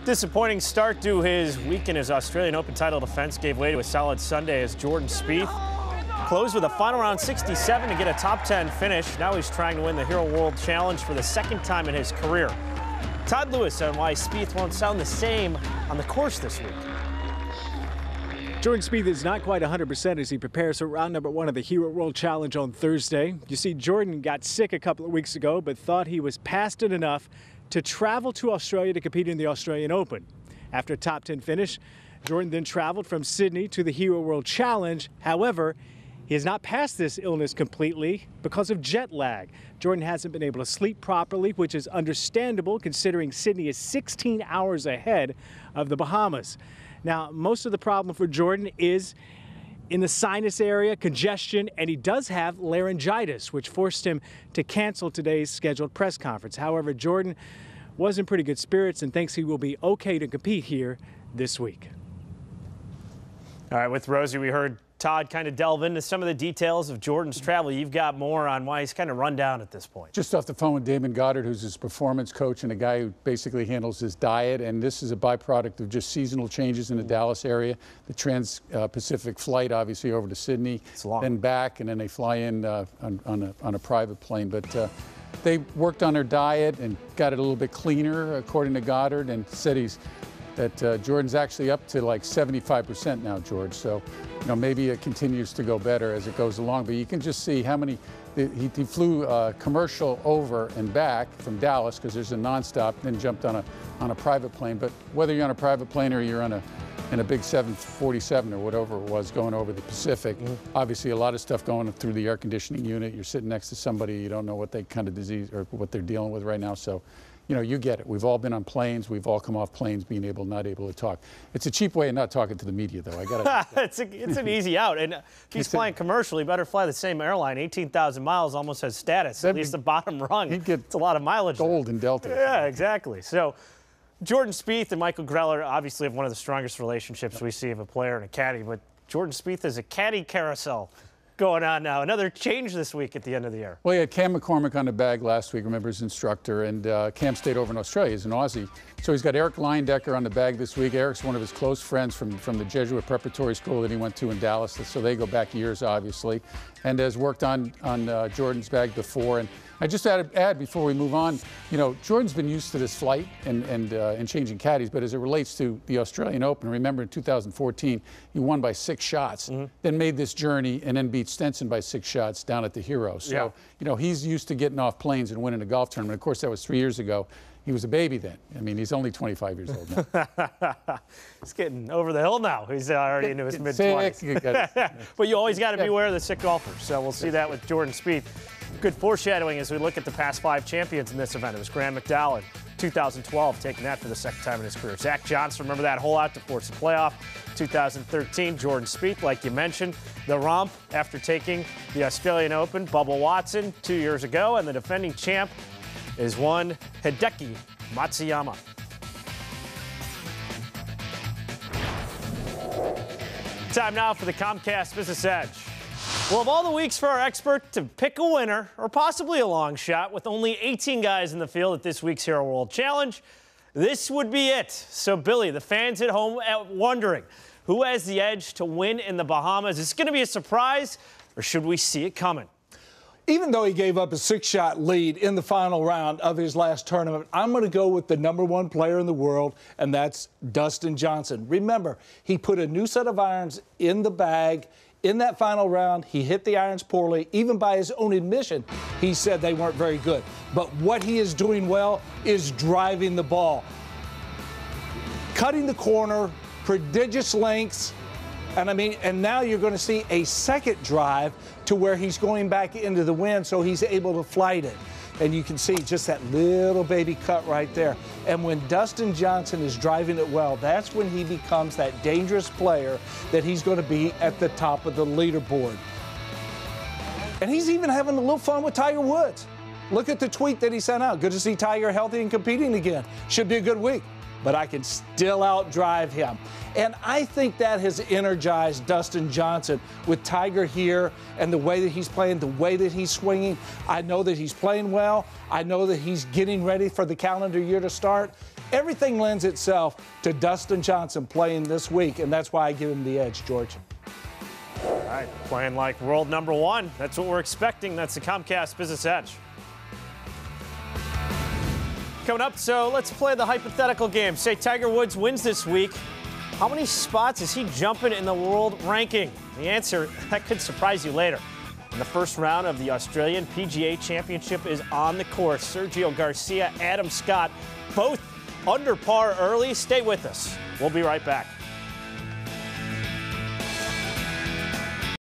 Disappointing start to his week in his Australian Open title defense gave way to a solid Sunday as Jordan Spieth closed with a final round 67 to get a top 10 finish. Now he's trying to win the Hero World Challenge for the second time in his career. Todd Lewis on why Spieth won't sound the same on the course this week. Jordan Spieth is not quite 100% as he prepares for round number 1 of the Hero World Challenge on Thursday. You see, Jordan got sick a couple of weeks ago, but thought he was past it enough to travel to Australia to compete in the Australian Open. After a top 10 finish, Jordan then traveled from Sydney to the Hero World Challenge. However, he has not passed this illness completely because of jet lag. Jordan hasn't been able to sleep properly, which is understandable considering Sydney is 16 hours ahead of the Bahamas. Now, most of the problem for Jordan is in the sinus area, congestion, and he does have laryngitis, which forced him to cancel today's scheduled press conference. However, Jordan was in pretty good spirits and thinks he will be okay to compete here this week. All right, with Rosie, we heard Todd kind of delve into some of the details of Jordan's travel. You've got more on why he's kind of run down at this point. Just off the phone with Damon Goddard, who's his performance coach and a guy who basically handles his diet. And this is a byproduct of just seasonal changes in the Dallas area. The Trans-Pacific flight, obviously, over to Sydney, then back, and then they fly in on a private plane. But they worked on their diet and got it a little bit cleaner, according to Goddard, and said that Jordan's actually up to like 75% now, George. So, you know, maybe it continues to go better as it goes along. But you can just see how many, he flew commercial over and back from Dallas because there's a nonstop, then jumped on a private plane. But whether you're on a private plane or you're in a big 747 or whatever it was going over the Pacific, obviously a lot of stuff going through the air conditioning unit. You're sitting next to somebody, you don't know what they kind of disease or what they're dealing with right now. So, you know, you get it. We've all been on planes. We've all come off planes being not able to talk. It's a cheap way of not talking to the media, though. I got it's an easy out. And if he's flying commercially, he better fly the same airline. 18,000 miles almost has status, at least the bottom rung. It's a lot of mileage. Gold in Delta. Yeah, exactly. So Jordan Spieth and Michael Greller obviously have one of the strongest relationships we see of a player and a caddy. But Jordan Spieth is a caddy carousel going on now. Another change this week at the end of the year. Well, he had Cam McCormick on the bag last week, remember, his instructor, and Cam stayed over in Australia. He's an Aussie. So he's got Eric Leindecker on the bag this week. Eric's one of his close friends from the Jesuit preparatory school that he went to in Dallas, so they go back years, obviously, and has worked on Jordan's bag before. And I just add before we move on, you know, Jordan's been used to this flight and changing caddies, but as it relates to the Australian Open, remember in 2014, he won by 6 shots, then made this journey and then beat Stenson by 6 shots down at the Hero. So, you know, he's used to getting off planes and winning a golf tournament. Of course, that was 3 years ago. He was a baby then. I mean, he's only 25 years old now. He's getting over the hill now. He's already into his mid-20s. But you always got to beware of the sick golfers. So we'll see that with Jordan Spieth. Good foreshadowing as we look at the past 5 champions in this event. It was Graham McDowell in 2012, taking that for the second time in his career. Zach Johnson, remember that hole out to force the playoff. 2013, Jordan Spieth, like you mentioned. The romp after taking the Australian Open, Bubba Watson 2 years ago. And the defending champ is one Hideki Matsuyama. Time now for the Comcast Business Edge. Well, of all the weeks for our expert to pick a winner, or possibly a long shot, with only 18 guys in the field at this week's Hero World Challenge, this would be it. So, Billy, the fans at home wondering, who has the edge to win in the Bahamas? Is it going to be a surprise, or should we see it coming? Even though he gave up a 6-shot lead in the final round of his last tournament, I'm going to go with the #1 player in the world, and that's Dustin Johnson. Remember, he put a new set of irons in the bag. In that final round, he hit the irons poorly. Even by his own admission, he said they weren't very good. But what he is doing well is driving the ball. Cutting the corner, prodigious lengths, and now you're going to see a second drive to where he's going back into the wind, so he's able to flight it. And you can see just that little baby cut right there. And when Dustin Johnson is driving it well, that's when he becomes that dangerous player that he's going to be at the top of the leaderboard. And he's even having a little fun with Tiger Woods. Look at the tweet that he sent out. Good to see Tiger healthy and competing again. Should be a good week, but I can still outdrive him. And I think that has energized Dustin Johnson with Tiger here and the way that he's playing, the way that he's swinging. I know that he's playing well. I know that he's getting ready for the calendar year to start. Everything lends itself to Dustin Johnson playing this week, and that's why I give him the edge, George. All right, playing like world number one. That's what we're expecting. That's the Comcast Business Edge. Coming up, so let's play the hypothetical game. Say Tiger Woods wins this week. How many spots is he jumping in the world ranking? The answer, that could surprise you later. And the first round of the Australian PGA Championship is on the course. Sergio Garcia, Adam Scott, both under par early. Stay with us. We'll be right back.